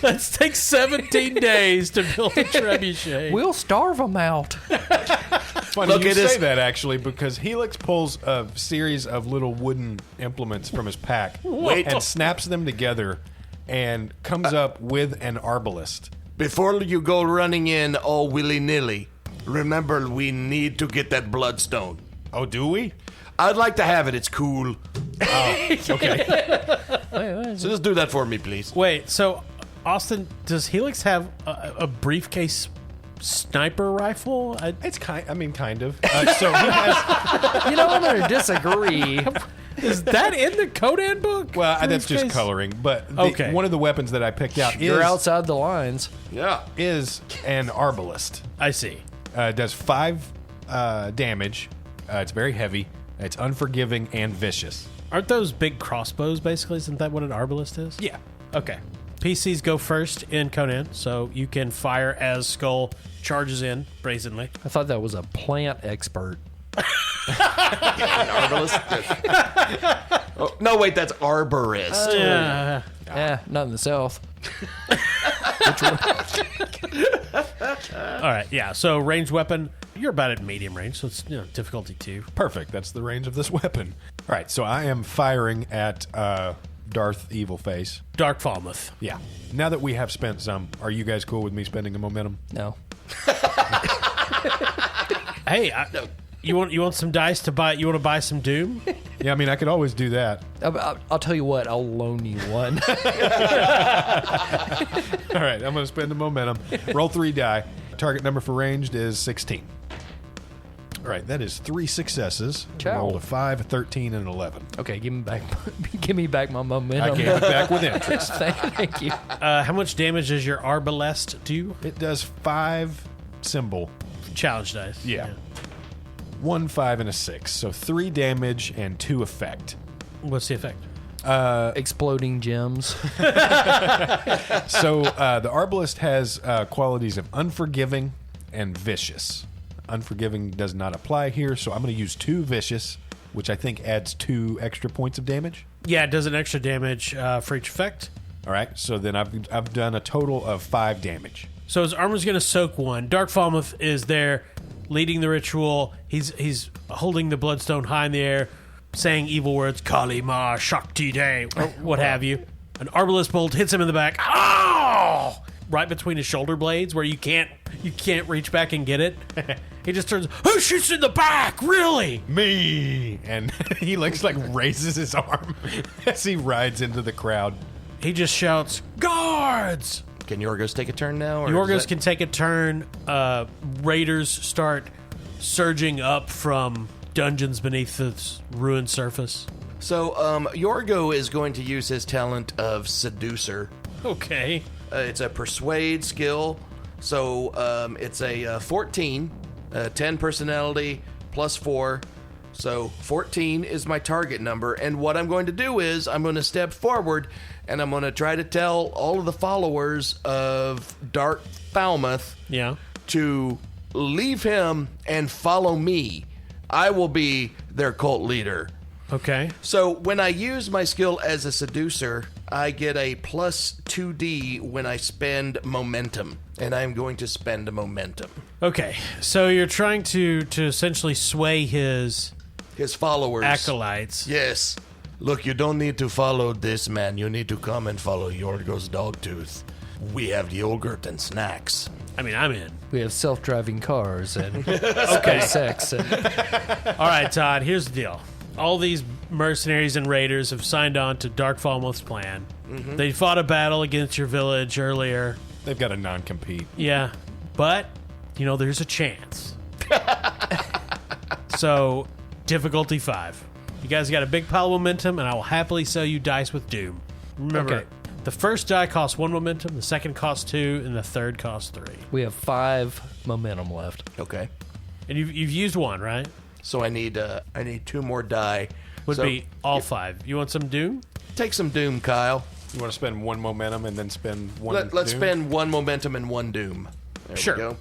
Let's take 17 days to build a trebuchet. We'll starve them out. Funny Look you at say this. that, actually, because Helix pulls a series of little wooden implements from his pack and snaps them together and comes up with an Arbalist. Before you go running in all willy-nilly, remember we need to get that bloodstone. Oh, do we? I'd like to have it. It's cool. Okay. So just do that for me, please. Wait, so Austin, does Helix have a briefcase sniper rifle? It's kind of. So he has... You know, I'm going to disagree. Is that in the Conan book? Well, that's just Briefcase? coloring. But Okay. one of the weapons that I picked out You're outside the lines. Yeah. is an Arbalist. I see. It does 5 damage. It's very heavy. It's unforgiving and vicious. Aren't those big crossbows, basically? Isn't that what an arbalist is? Yeah. Okay. PCs go first in Conan, so you can fire as Skol charges in brazenly. I thought that was a plant expert. Arbalist. Oh, no, wait, that's arborist. Yeah. Yeah, not in the South. All right, yeah. So ranged weapon, you're about at medium range, so it's difficulty 2. Perfect. That's the range of this weapon. All right, so I am firing at Darth Evilface. Dark Falmouth. Yeah. Now that we have spent some, are you guys cool with me spending a momentum? No. Hey, You want some dice to buy? You want to buy some Doom? Yeah, I mean, I could always do that. I'll tell you what. I'll loan you one. All right, I'm going to spend the momentum. Roll 3 die. Target number for ranged is 16. All right, that is 3 successes. Ciao. Rolled a 5, a 13, and an 11. Okay, give me back. Give me back my I momentum. gave it back with interest. Thank you. How much damage does your arbalest do? It does 5 symbol. Challenge dice. Yeah. 1, 5, and a 6. So 3 damage and 2 effect. What's the effect? Exploding gems. So the Arbalest has qualities of unforgiving and vicious. Unforgiving does not apply here, so I'm going to use 2 vicious, which I think adds 2 extra points of damage. Yeah, it does an extra damage for each effect. All right, so then I've done a total of 5 damage. So his armor's going to soak 1. Dark Falmouth is there leading the ritual. He's holding the bloodstone high in the air, saying evil words, Kali Ma Shakti Day, or what have you. An arbalest bolt hits him in the back. Oh! Right between his shoulder blades, where you can't reach back and get it. He just turns. Who shoots in the back? Really? Me! And he looks like raises his arm as he rides into the crowd. He just shouts, "Guards!" Can Yorgos take a turn now? Or Yorgos can take a turn. Raiders start surging up from dungeons beneath the ruined surface. So, Yorgo is going to use his talent of Seducer. Okay. It's a Persuade skill. So, it's a 14, 10 personality, plus 4. So, 14 is my target number. And what I'm going to do is I'm going to step forward and I'm going to try to tell all of the followers of Dark Falmouth to leave him and follow me. I will be their cult leader. Okay. So when I use my skill as a seducer, I get a plus 2d when I spend momentum. And I'm going to spend a momentum. Okay. So you're trying to essentially sway his followers. Acolytes. Yes. Look, you don't need to follow this man. You need to come and follow Yorgos Dogtooth. We have yogurt and snacks. I mean, I'm in. We have self-driving cars and SpaceX. All right, Todd, here's the deal. All these mercenaries and raiders have signed on to Dark Falmouth's plan. Mm-hmm. They fought a battle against your village earlier. They've got a non-compete. Yeah, but, there's a chance. So, difficulty 5. You guys got a big pile of momentum, and I will happily sell you dice with Doom. Remember, the first die costs 1 momentum, the second costs 2, and the third costs 3. We have 5 momentum left. Okay. And you've used 1, right? So I need 2 more die. Would be all 5. You want some Doom? Take some Doom, Kyle. You want to spend 1 momentum and then spend 1 Let's Doom? spend 1 momentum and 1 Doom. There Sure. we go.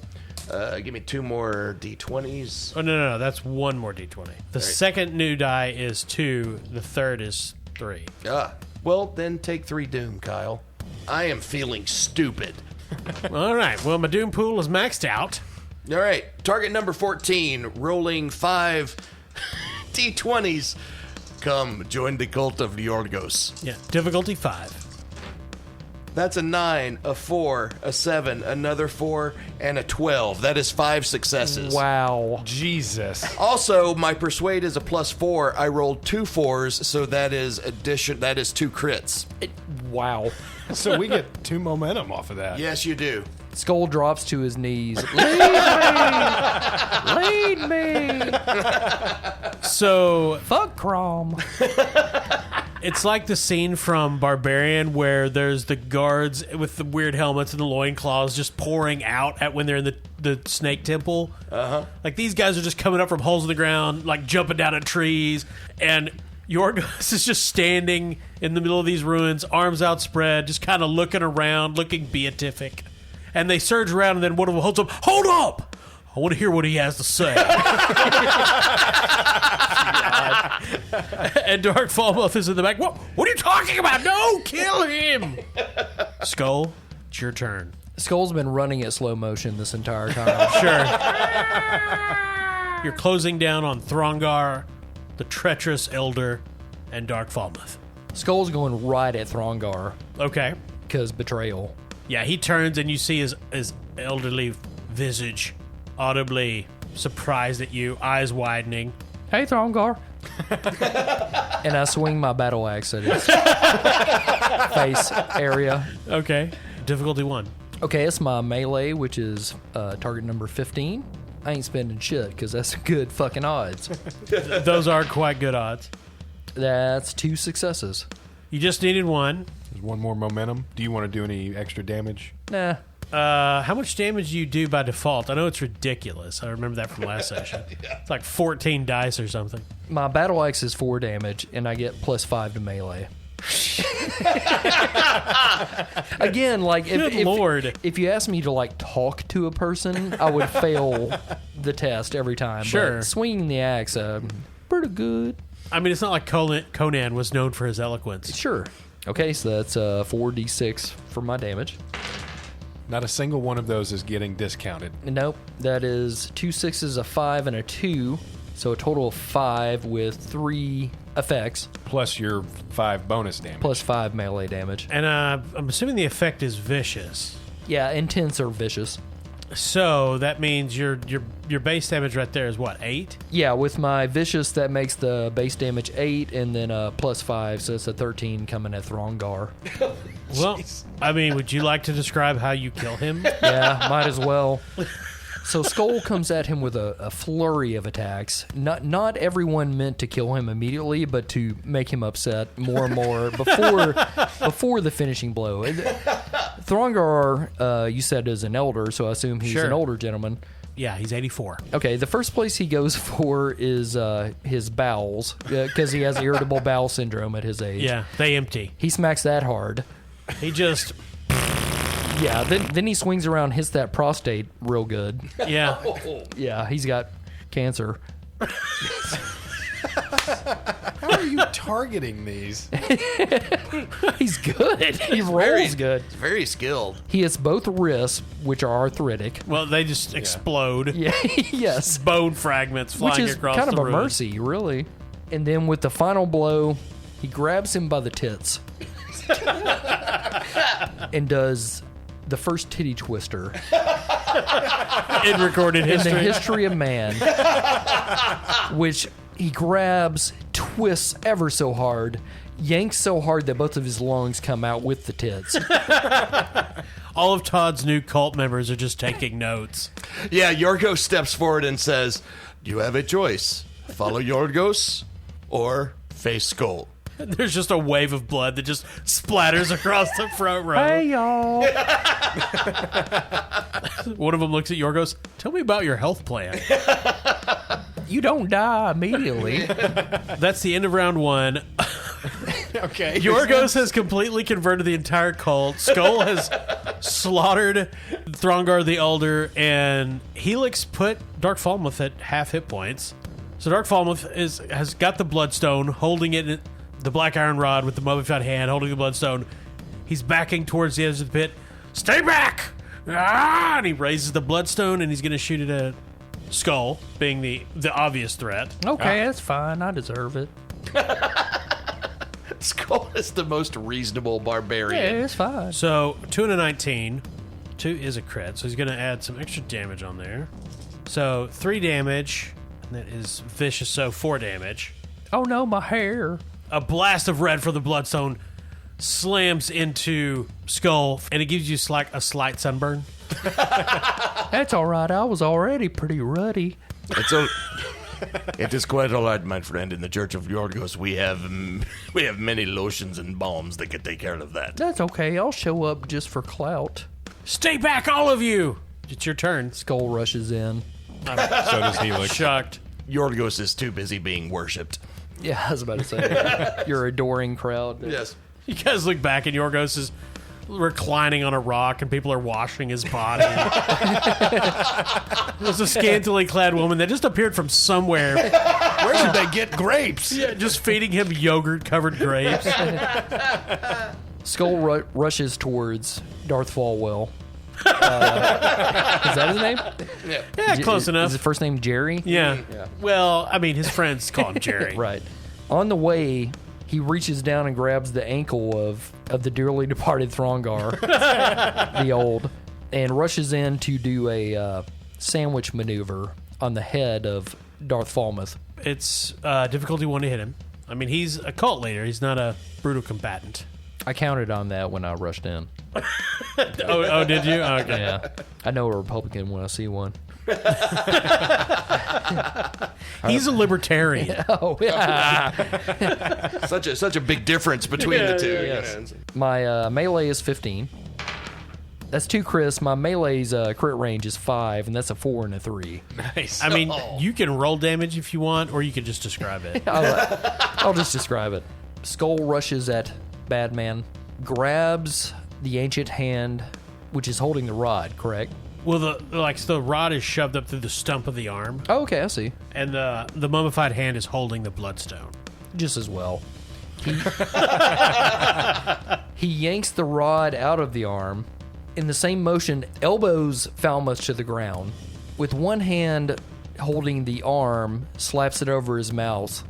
Give me 2 more D20s. Oh, no. That's 1 more D20. The second new die is 2. The third is 3. Well, then take 3 Doom, Kyle. I am feeling stupid. All right. Well, my Doom pool is maxed out. All right. Target number 14. Rolling 5 D20s. Come, join the cult of Yorgos. Yeah. Difficulty 5. That's a 9, a 4, a 7, another 4, and a 12. That is 5 successes. Wow. Jesus. Also, my Persuade is a plus 4. I rolled 2 4s, so that is 2 crits. Wow. So we get 2 momentum off of that. Yes, you do. Skol drops to his knees. Lead me! Lead me! So, Fuck Crom. it's like the scene from Barbarian where there's the guards with the weird helmets and the loincloths just pouring out at when they're in the snake temple. Uh-huh. Like, these guys are just coming up from holes in the ground, like jumping down at trees, and Yorgos is just standing in the middle of these ruins, arms outspread, just kind of looking around, looking beatific. And they surge around, and then one of them holds up. Hold up! I want to hear what he has to say. And Dark Falmouth is in the back. What are you talking about? No, kill him! Skol, it's your turn. Skol's been running at slow motion this entire time. Sure. You're closing down on Throngar, the treacherous Elder, and Dark Falmouth. Skol's going right at Throngar Okay. because betrayal. Yeah, he turns and you see his elderly visage audibly surprised at you, eyes widening. Hey, Throngar. And I swing my battle axe at his face area. Okay. Difficulty 1. Okay, it's my melee, which is target number 15. I ain't spending shit because that's good fucking odds. Those are quite good odds. That's 2 successes. You just needed 1. There's one more momentum. Do you want to do any extra damage? Nah. How much damage do you do by default? I know it's ridiculous. I remember that from last session. It's like 14 dice or something. My battle axe is 4 damage, and I get +5 to melee. Again, like if you ask me to like talk to a person, I would fail the test every time. Sure. But swinging the axe, pretty good. I mean, it's not like Conan was known for his eloquence. Sure. Okay, so that's 4d6 for my damage. Not a single one of those is getting discounted. Nope, that is 2 6s, a 5, and a 2. So a total of 5 with 3 effects. Plus your 5 bonus damage. Plus 5 melee damage. And I'm assuming the effect is vicious. Yeah, intense or vicious. So that means your base damage right there is what, 8? Yeah, with my vicious, that makes the base damage 8, and then plus 5, so it's a 13 coming at Throngar. Well, I mean, would you like to describe how you kill him? Yeah, might as well. So Skol comes at him with a flurry of attacks. Not everyone meant to kill him immediately, but to make him upset more and more before the finishing blow. Throngar, you said, is an elder, so I assume he's an older gentleman. Yeah, he's 84. Okay, the first place he goes for is his bowels, because he has irritable bowel syndrome at his age. Yeah, they empty. He smacks that hard. He just... Yeah, then he swings around, hits that prostate real good. Yeah. Yeah, he's got cancer. How are you targeting these? He's good. He rolls good. He's very skilled. He hits both wrists, which are arthritic. Well, they just explode. Yeah, yes. Bone fragments flying Which is across kind the of a room. mercy, really. And then with the final blow, he grabs him by the tits and does the first titty twister In recorded in history. the history of man, which he grabs, twists ever so hard, yanks so hard that both of his lungs come out with the tits. All of Todd's new cult members are just taking notes. Yeah, Yorgos steps forward and says, "You have a choice. Follow Yorgos or face Skol." There's just a wave of blood that just splatters across the front row. Hey, y'all. One of them looks at Yorgos. Tell me about your health plan. You don't die immediately. That's the end of round 1. Okay. Yorgos has completely converted the entire cult. Skol has slaughtered Throngar the Elder, and Helix put Dark Falmouth at half hit points. So Dark Falmouth has got the Bloodstone, holding it in the Black Iron Rod with the mummified hand, holding the Bloodstone. He's backing towards the edge of the pit. Stay back! Ah! And he raises the Bloodstone, and he's going to shoot it at Skol, being the obvious threat. Okay, that's fine. I deserve it. Skol is the most reasonable barbarian. Yeah, it's fine. So 2 and a 19. 2 is a crit, so he's going to add some extra damage on there. So 3 damage, and that is vicious, so 4 damage. Oh, no, my hair. A blast of red from the Bloodstone slams into Skol, and it gives you like a slight sunburn. That's all right. I was already pretty ruddy. It is quite all right, my friend. In the Church of Yorgos, we have many lotions and balms that can take care of that. That's okay. I'll show up just for clout. Stay back, all of you! It's your turn. Skol rushes in. So does Helix. Shocked. Yorgos is too busy being worshipped. Yeah, I was about to say. Your adoring crowd. Yes. You guys look back, and Yorgos is reclining on a rock, and people are washing his body. There's a scantily clad woman that just appeared from somewhere. Where did they get grapes? Yeah, just feeding him yogurt-covered grapes. Skol rushes towards Darth Falwell. Is that his name? Yeah, close enough. Is his first name Jerry? Yeah. Well, I mean, his friends call him Jerry. Right. On the way, he reaches down and grabs the ankle of the dearly departed Throngar, the old, and rushes in to do a sandwich maneuver on the head of Darth Falmouth. It's difficulty 1 to hit him. I mean, he's a cult leader. He's not a brutal combatant. I counted on that when I rushed in. Oh, did you? Okay. Yeah. I know a Republican when I see one. He's a libertarian. Oh, yeah. Such a big difference between the two. Yes. My melee is 15. That's 2 crits. My melee's crit range is 5, and that's a 4 and a 3. Nice. I mean, you can roll damage if you want, or you can just describe it. I'll just describe it. Skol rushes at Badman, grabs the ancient hand, which is holding the rod, correct? Well, the rod is shoved up through the stump of the arm, Oh, okay, I see. and the mummified hand is holding the bloodstone. Just as well. He yanks the rod out of the arm. In the same motion, elbows Falmouth to the ground. With one hand holding the arm, slaps it over his mouth.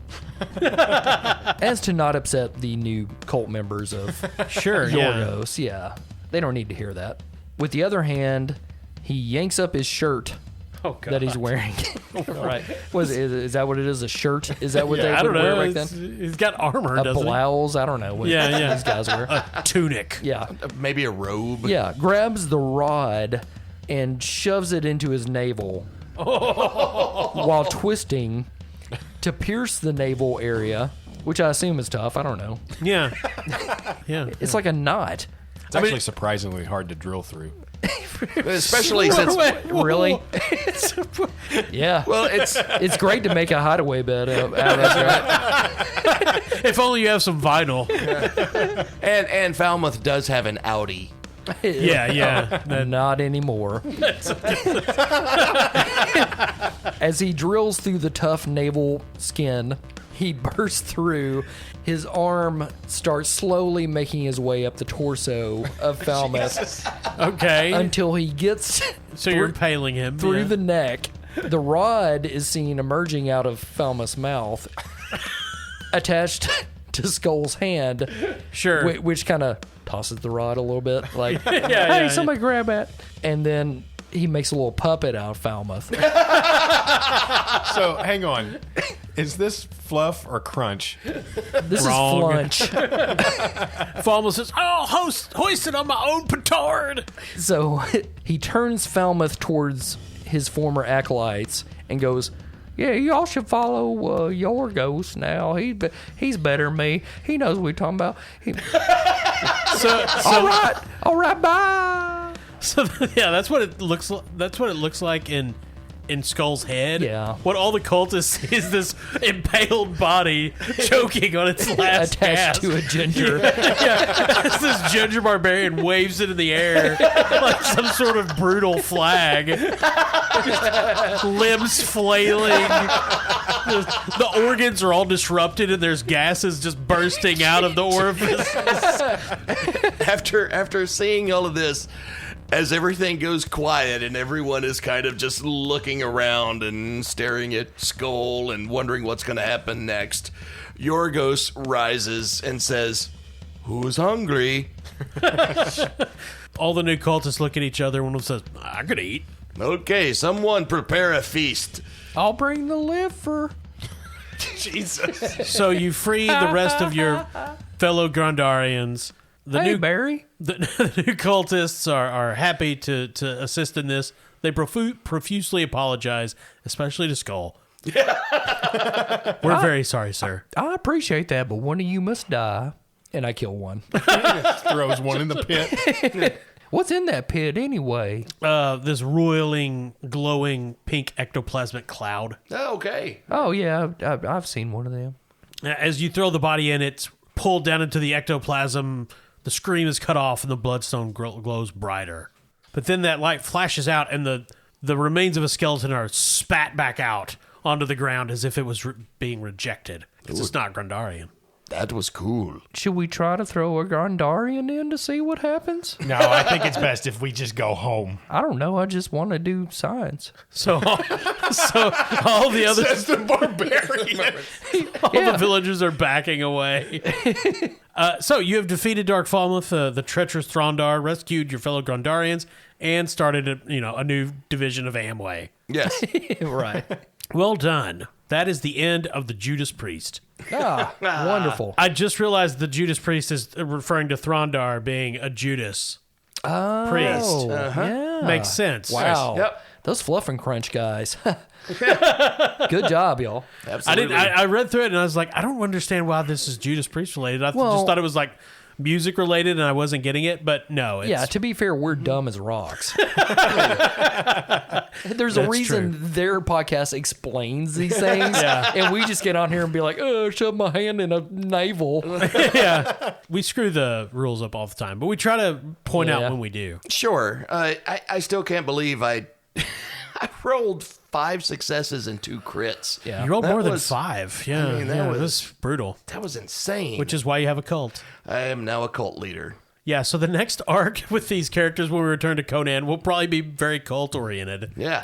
As to not upset the new cult members of Sure, Yorgos. Yeah. They don't need to hear that. With the other hand, he yanks up his shirt that he's wearing. Right. Is that what it is? A shirt? Is that what they I would don't wear know. back then? He's got armor, A doesn't blouse? I don't know what these guys wear. he? A tunic. Yeah. Maybe a robe. Yeah. Grabs the rod and shoves it into his navel while twisting to pierce the navel area, which I assume is tough. I don't know. Yeah. Yeah. It's like a knot. It's actually surprisingly hard to drill through. Especially since Really? Yeah. well, It's great to make a hideaway bed out of that, right? If only you have some vinyl. and Falmouth does have an Audi. Yeah. Not anymore. As he drills through the tough navel skin, he bursts through. His arm starts slowly making his way up the torso of Falmouth Okay. until he gets So you're impaling him. through yeah. the neck. The rod is seen emerging out of Falmouth's mouth, attached to Skol's hand, Sure. which kind of tosses the rod a little bit, like, yeah, hey, somebody grab that. And then he makes a little puppet out of Falmouth. So, hang on. Is this Fluff or Crunch? This Wrong. is Flunch. Falmouth says, "Oh, hoist it on my own petard." So he turns Falmouth towards his former acolytes and goes, yeah, y'all should follow Yorgos now. He's better than me. He knows what we're talking about. All right, bye. So yeah, that's what it looks. That's what it looks like in Skol's head. Yeah. What all the cultists is this impaled body choking on its last Attached gasp. to a ginger. As this ginger barbarian waves it in the air like some sort of brutal flag. Limbs flailing. The organs are all disrupted and there's gases just bursting out of the orifice. After seeing all of this, as everything goes quiet and everyone is kind of just looking around and staring at Skol and wondering what's going to happen next, Yorgos rises and says, "Who's hungry?" All the new cultists look at each other. One of them says, "I could eat." Okay, someone prepare a feast. I'll bring the liver. Jesus. So you free the rest of your fellow Grandarians. The Hey, new Barry. The new cultists are happy to assist in this. They profusely apologize, especially to Skol. We're very sorry, sir. I appreciate that, but one of you must die. And I kill one. Throws one in the pit. What's in that pit anyway? This roiling, glowing pink ectoplasmic cloud. Okay. Oh, yeah, I've seen one of them. As you throw the body in, it's pulled down into the ectoplasm. The scream is cut off, and the bloodstone glows brighter. But then that light flashes out, and the remains of a skeleton are spat back out onto the ground as if it was being rejected. Because it's not Grandarian. That was cool. Should we try to throw a Grandarian in to see what happens? No, I think it's best if we just go home. I don't know. I just want to do science. So all the other the barbarian. all the villagers are backing away. So you have defeated Dark Falmouth, the treacherous Throndar, rescued your fellow Grandarians, and started a new division of Amway. Yes. Right. Well done. That is the end of the Judas Priest. Wonderful. I just realized the Judas Priest is referring to Throndar being a Judas priest. Yeah. Makes sense. Wow. Yep. Those Fluff and Crunch guys. Good job, y'all. Absolutely. I read through it and I was like, I don't understand why this is Judas Priest related. I Well- just thought it was like music related and I wasn't getting it, but no. It's, Yeah, to be fair, we're dumb as rocks. There's a That's reason true. their podcast explains these things, and we just get on here and be like, "Oh, shove my hand in a navel." yeah. We screw the rules up all the time, but we try to point out Yeah. when we do. Sure. I still can't believe I rolled 5 successes and 2 crits. Yeah. You rolled That more than was- 5. Yeah, mean, that yeah, was- that's brutal. That was insane. Which is why you have a cult. I am now a cult leader. Yeah, so the next arc with these characters when we return to Conan will probably be very cult oriented. Yeah.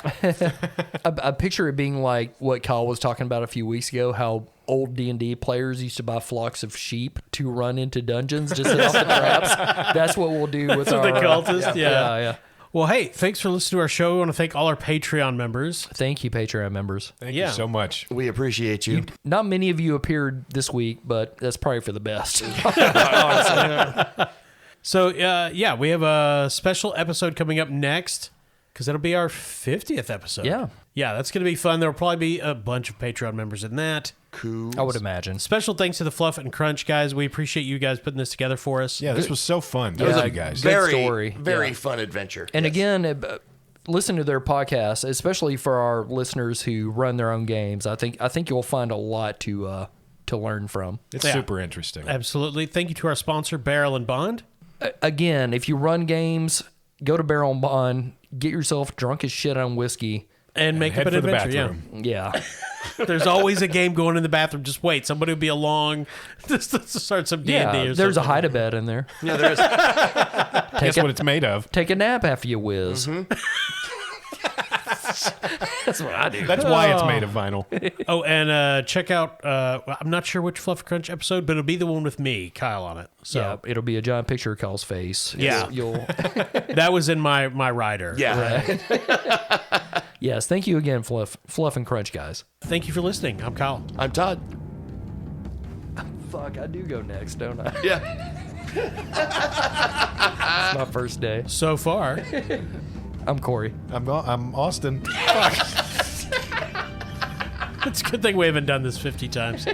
I picture it being like what Kyle was talking about a few weeks ago, how old D&D players used to buy flocks of sheep to run into dungeons to set off the traps. That's what we'll do with our The cultist, yeah. yeah. Well, hey, thanks for listening to our show. We want to thank all our Patreon members. Thank you, Patreon members. Thank Yeah. you so much. We appreciate you. Not many of you appeared this week, but that's probably for the best. So, yeah, we have a special episode coming up next because it'll be our 50th episode. Yeah. Yeah, that's going to be fun. There'll probably be a bunch of Patreon members in that. Cool. I would imagine. Special thanks to the Fluff and Crunch guys. We appreciate you guys putting this together for us. Yeah, this was so fun. Yeah, Thank you guys. good Very, story. very Yeah. fun adventure. And Yes. again, listen to their podcast, especially for our listeners who run their own games. I think you'll find a lot to learn from. It's Yeah. super interesting. Absolutely. Thank you to our sponsor, Barrel and Bond. Again, if you run games, go to Barrel and Bond, get yourself drunk as shit on whiskey. And make Head up an for the adventure. bathroom. Yeah. Yeah. There's always a game going in the bathroom. Just wait. Somebody will be along just to start some D&D Yeah, or there's a something. hide-a-bed in there. Yeah, there is. Guess what it's made of. Take a nap after you whiz. Mm-hmm. That's what I do. That's why it's made of vinyl. Oh, and check out, I'm not sure which Fluff Crunch episode, but it'll be the one with me, Kyle, on it. So Yeah, it'll be a giant picture of Kyle's face. Yeah. You'll that was in my rider. Yeah. Yes, thank you again, Fluff and Crunch guys. Thank you for listening. I'm Kyle. I'm Todd. Fuck, I do go next, don't I? Yeah. It's my first day. So far, I'm Corey. I'm Austin. it's a good thing we haven't done this 50 times.